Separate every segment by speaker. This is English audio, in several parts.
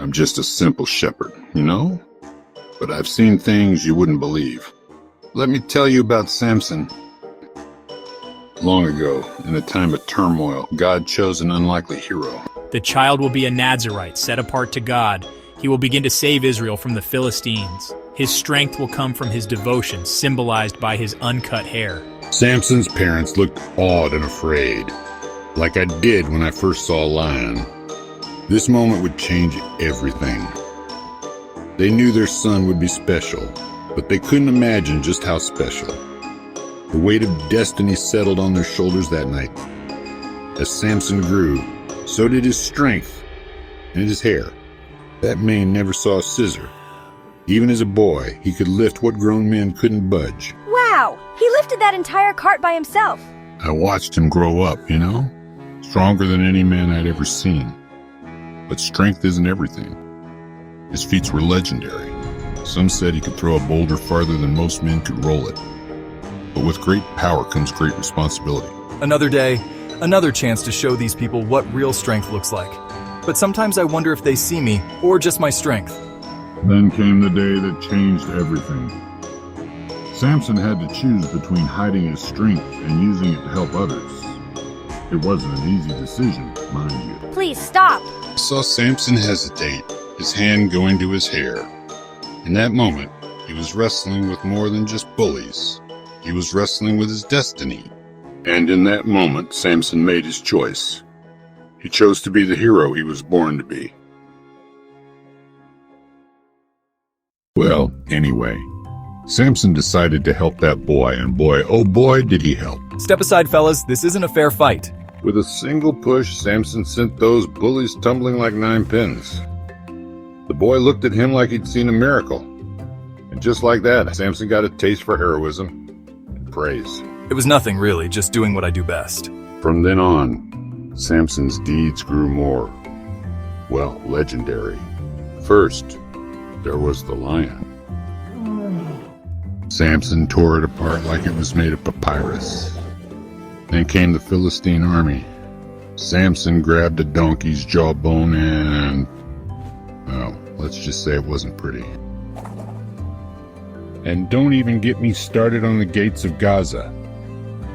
Speaker 1: I'm just a simple shepherd, you know? But I've seen things you wouldn't believe. Let me tell you about Samson. Long ago, in a time of turmoil, God chose an unlikely hero.
Speaker 2: The child will be a Nazirite, set apart to God. He will begin to save Israel from the Philistines. His strength will come from his devotion, symbolized by his uncut hair.
Speaker 1: Samson's parents looked awed and afraid, like I did when I first saw a lion. This moment would change everything. They knew their son would be special, but they couldn't imagine just how special. The weight of destiny settled on their shoulders that night. As Samson grew, so did his strength and his hair. That mane never saw a scissor. Even as a boy, he could lift what grown men couldn't budge.
Speaker 3: Wow! He lifted that entire cart by himself.
Speaker 1: I watched him grow up, you know? Stronger than any man I'd ever seen. But strength isn't everything. His feats were legendary. Some said he could throw a boulder farther than most men could roll it. But with great power comes great responsibility.
Speaker 4: Another day, another chance to show these people what real strength looks like. But sometimes I wonder if they see me, or just my strength.
Speaker 1: Then came the day that changed everything. Samson had to choose between hiding his strength and using it to help others. It wasn't an easy decision, mind you.
Speaker 3: Please stop!
Speaker 1: I saw Samson hesitate, his hand going to his hair. In that moment, he was wrestling with more than just bullies. He was wrestling with his destiny. And in that moment, Samson made his choice. He chose to be the hero he was born to be. Well, anyway, Samson decided to help that boy, and boy, oh boy, did he help.
Speaker 4: Step aside, fellas. This isn't a fair fight.
Speaker 1: With a single push, Samson sent those bullies tumbling like 9 pins. The boy looked at him like he'd seen a miracle. And just like that, Samson got a taste for heroism and praise.
Speaker 4: It was nothing, really, just doing what I do best.
Speaker 1: From then on, Samson's deeds grew more, well, legendary. First, there was the lion. Samson tore it apart like it was made of papyrus. Then came the Philistine army. Samson grabbed a donkey's jawbone and, well, let's just say it wasn't pretty. And don't even get me started on the gates of Gaza.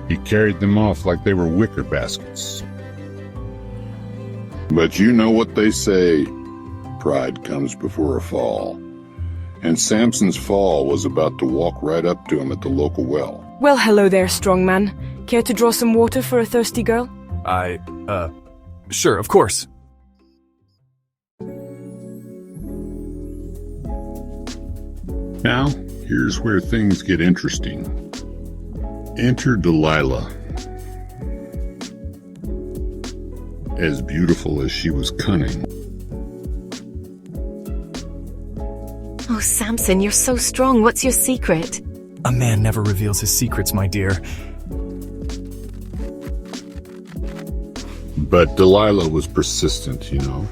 Speaker 1: He carried them off like they were wicker baskets. But you know what they say, pride comes before a fall. And Samson's fall was about to walk right up to him at the local well.
Speaker 5: Well, hello there, strong man. Care to draw some water for a thirsty girl?
Speaker 4: Sure, of course.
Speaker 1: Now, here's where things get interesting. Enter Delilah. As beautiful as she was cunning.
Speaker 6: Oh, Samson, you're so strong. What's your secret?
Speaker 4: A man never reveals his secrets, my dear.
Speaker 1: But Delilah was persistent, you know.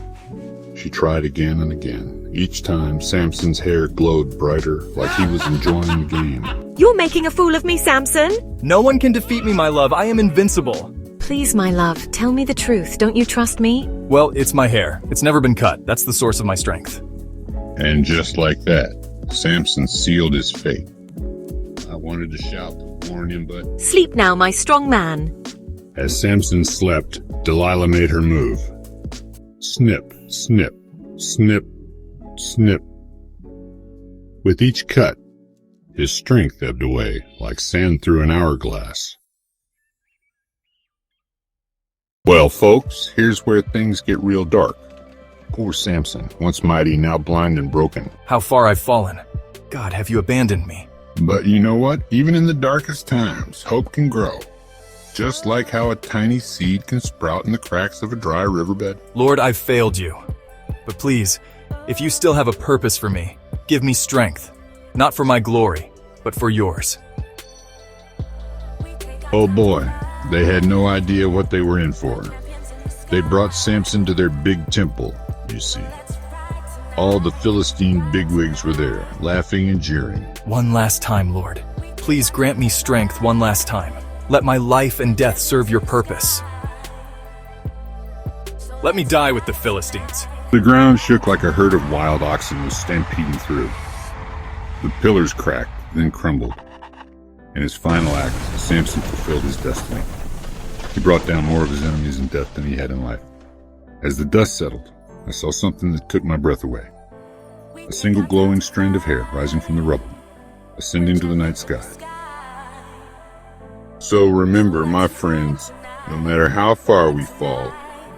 Speaker 1: She tried again and again. Each time, Samson's hair glowed brighter, like he was enjoying the game.
Speaker 6: You're making a fool of me, Samson.
Speaker 4: No one can defeat me, my love. I am invincible.
Speaker 6: Please, my love, tell me the truth. Don't you trust me?
Speaker 4: Well, it's my hair. It's never been cut. That's the source of my strength.
Speaker 1: And just like that, Samson sealed his fate. I wanted to shout to warn him, but...
Speaker 6: Sleep now, my strong man.
Speaker 1: As Samson slept, Delilah made her move. Snip, snip, snip, snip. With each cut, his strength ebbed away like sand through an hourglass. Well, folks, here's where things get real dark. Poor Samson, once mighty, now blind and broken.
Speaker 4: How far I've fallen. God, have you abandoned me?
Speaker 1: But you know what? Even in the darkest times, hope can grow. Just like how a tiny seed can sprout in the cracks of a dry riverbed.
Speaker 4: Lord, I've failed you. But please, if you still have a purpose for me, give me strength. Not for my glory, but for yours.
Speaker 1: Oh boy, they had no idea what they were in for. They brought Samson to their big temple, you see. All the Philistine bigwigs were there, laughing and jeering.
Speaker 4: One last time, Lord. Please grant me strength one last time. Let my life and death serve your purpose. Let me die with the Philistines.
Speaker 1: The ground shook like a herd of wild oxen was stampeding through. The pillars cracked, then crumbled. In his final act, Samson fulfilled his destiny. He brought down more of his enemies in death than he had in life. As the dust settled, I saw something that took my breath away. A single glowing strand of hair rising from the rubble, ascending to the night sky. So remember, my friends, no matter how far we fall,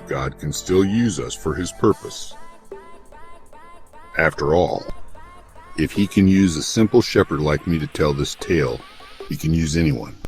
Speaker 1: God can still use us for his purpose. After all, if he can use a simple shepherd like me to tell this tale, he can use anyone.